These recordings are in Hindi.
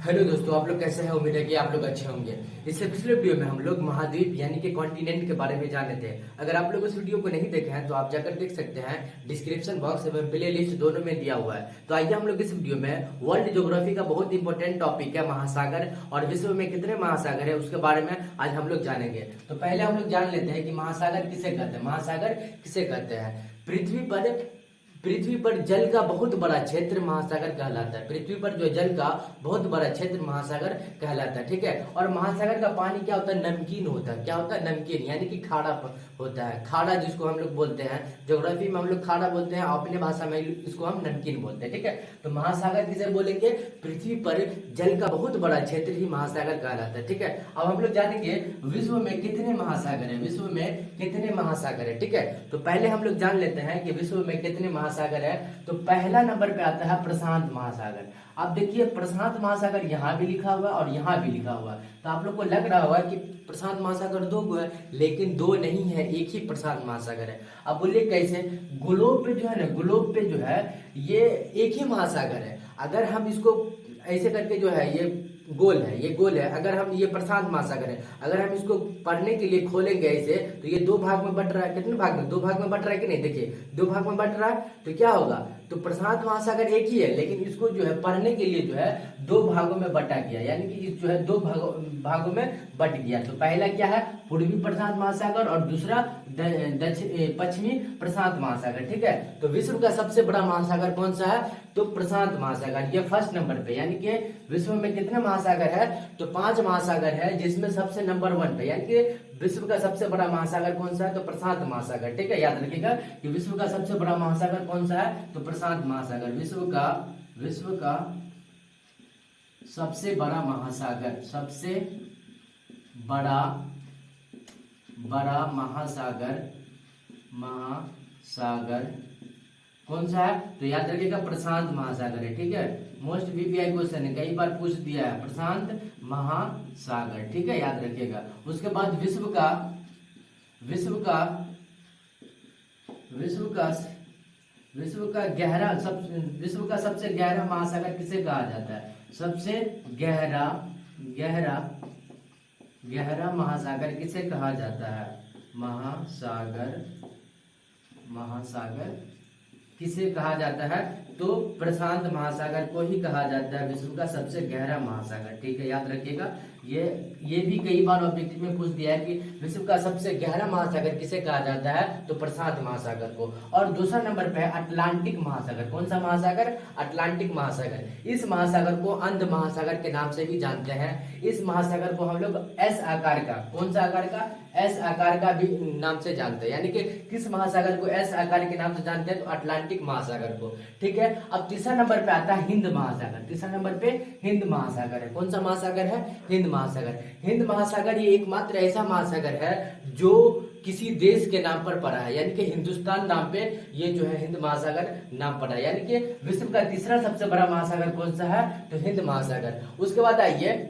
हेलो दोस्तों, आप लोग कैसे हैं। उम्मीद है कि आप लोग अच्छे होंगे। इससे पिछले वीडियो में हम लोग महाद्वीप यानी कि कॉन्टिनेंट के बारे में जाने थे। अगर आप लोग उस वीडियो को नहीं देखे हैं तो आप जाकर देख सकते हैं। डिस्क्रिप्शन बॉक्स एवं प्ले लिस्ट दोनों में दिया हुआ है। तो आइए हम लोग इस वीडियो में वर्ल्ड ज्योग्राफी का बहुत इंपॉर्टेंट टॉपिक है महासागर, और विश्व में कितने महासागर है उसके बारे में आज हम लोग जानेंगे। तो पहले हम लोग जान लेते हैं कि महासागर किसे कहते हैं। महासागर किसे कहते हैं? पृथ्वी पर जल का बहुत बड़ा क्षेत्र महासागर कहलाता है। पृथ्वी पर जो जल का बहुत बड़ा क्षेत्र महासागर कहलाता है, ठीक है। और महासागर का पानी क्या होता है? नमकीन होता है। क्या होता है? नमकीन, यानी कि खारा होता है। खारा जिसको हम लोग बोलते हैं, ज्योग्राफी में हम लोग खारा बोलते हैं, अपने भाषा में इसको हम नमकीन बोलते हैं, ठीक है। तो महासागर किसे बोलेंगे? पृथ्वी पर जल का बहुत बड़ा क्षेत्र ही महासागर कहलाता है, ठीक है। अब हम लोग जानेंगे विश्व में कितने महासागर है। विश्व में कितने महासागर है, ठीक है। तो पहले हम लोग जान लेते हैं कि विश्व में कितने महासागर है। तो पहला नंबर पे आता है प्रशांत महासागर। अब देखिए, प्रशांत महासागर यहाँ भी लिखा हुआ है और यहाँ भी लिखा हुआ है। तो आप लोग को लग रहा होगा कि प्रशांत महासागर दो गो है, लेकिन दो नहीं है, एक ही प्रशांत महासागर है। अब बोलिए कैसे? ग्लोब पे जो है ना, ग्लोब पे जो है ये एक ही महासागर है। अगर हम इसको ऐसे करके जो है, ये गोल है, ये गोल है। अगर हम, ये प्रशांत महासागर है, अगर हम इसको पढ़ने के लिए खोलेंगे ऐसे, तो ये दो भाग में बट रहा है। कितने भाग में? दो भाग में बट रहा है कि नहीं? देखिए, दो भाग में बट रहा है। तो क्या होगा? तो प्रशांत महासागर एक ही है, लेकिन इसको जो है पढ़ने के लिए जो है दो भागों में बटा गया, यानी कि जो है दो भागों में बट गया। तो पहला क्या है? पूर्वी प्रशांत महासागर, और दूसरा पश्चिमी प्रशांत महासागर, ठीक है। तो विश्व का सबसे बड़ा महासागर कौन सा है? तो प्रशांत महासागर, ये फर्स्ट नंबर पे। यानी कि विश्व में कितने महासागर है? तो 5 महासागर है, जिसमें सबसे नंबर 1 पे, यानी कि विश्व का सबसे बड़ा महासागर कौन सा है? तो प्रशांत महासागर, ठीक है। याद रखिएगा कि विश्व का सबसे बड़ा महासागर कौन सा है? तो प्रशांत महासागर। विश्व का सबसे बड़ा महासागर, सबसे बड़ा महासागर कौन सा है? तो याद रखिएगा प्रशांत महासागर है, ठीक है। मोस्ट वीवीआई क्वेश्चन है, कई बार पूछ दिया है, प्रशांत महासागर, ठीक है, याद रखिएगा। उसके बाद विश्व का सबसे गहरा महासागर किसे कहा जाता है? सबसे गहरा महासागर किसे कहा जाता है? महासागर किसे कहा जाता है? तो प्रशांत महासागर को ही कहा जाता है विश्व का सबसे गहरा महासागर, ठीक है, याद रखिएगा। ये भी कई बार ऑब्जेक्टिव में पूछ दिया है कि विश्व का सबसे गहरा महासागर किसे कहा जाता है? तो प्रशांत महासागर को। और दूसरा नंबर पे है अटलांटिक महासागर। कौन सा महासागर? अटलांटिक महासागर। इस महासागर को अंध महासागर के नाम से भी जानते हैं। इस महासागर को हम लोग एस आकार का, कौन सा आकार का? एस आकार का भी नाम से जानते हैं। यानी कि किस महासागर को एस आकार के नाम से जानते हैं? तो अटलांटिक महासागर को, ठीक है। अब तीसरा नंबर पे आता है हिंद महासागर। तीसरा नंबर पे हिंद महासागर है। कौन सा महासागर है? हिंद महासागर। हिंद महासागर ये एकमात्र ऐसा महासागर है जो किसी देश के नाम पर पड़ा है, यानी कि हिंदुस्तान नाम पे ये जो है हिंद महासागर नाम पड़ा है। यानी कि विश्व का तीसरा सबसे बड़ा महासागर कौन सा है? तो हिंद महासागर। उसके बाद आइए,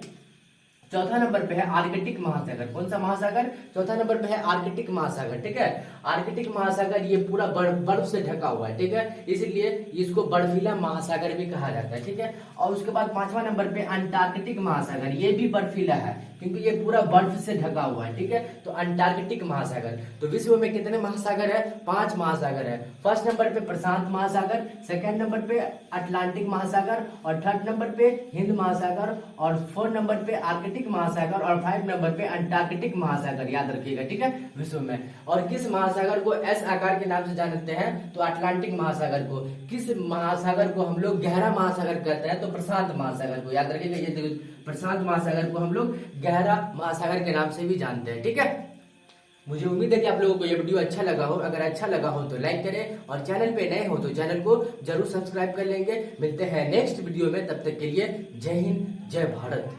चौथा नंबर पे है आर्कटिक महासागर। कौन सा महासागर? चौथा नंबर पे है आर्कटिक महासागर, ठीक है। आर्कटिक महासागर ये पूरा बर्फ से ढका हुआ है, ठीक है, इसलिए इसको बर्फीला महासागर भी कहा जाता है, ठीक है। और उसके बाद पांचवा नंबर पे अंटार्कटिक महासागर, ये भी बर्फीला है क्योंकि ये पूरा बर्फ से ढका हुआ है, ठीक है। तो अंटार्कटिक महासागर। तो विश्व में कितने महासागर है? 5 महासागर है। फर्स्ट नंबर पे प्रशांत महासागर, सेकंड नंबर पे अटलांटिक महासागर, और थर्ड नंबर पे हिंद महासागर, और 4 नंबर पे आर्कटिक महासागर, और 5 नंबर पे अंटार्कटिक महासागर, याद रखिएगा, ठीक है, विश्व में। और किस महासागर को एस आकार के नाम से जानते हैं? तो अटलांटिक महासागर को। किस महासागर को हम लोग गहरा महासागर कहते हैं? तो प्रशांत महासागर को, याद रखिएगा। ये प्रशांत महासागर को हम लोग गहरा महासागर के नाम से भी जानते हैं, ठीक है। मुझे उम्मीद है कि आप लोगों को ये वीडियो अच्छा लगा हो। अगर अच्छा लगा हो तो लाइक करें, और चैनल पे नए हो तो चैनल को जरूर सब्सक्राइब कर लेंगे। मिलते हैं नेक्स्ट वीडियो में, तब तक के लिए जय हिंद, जय भारत।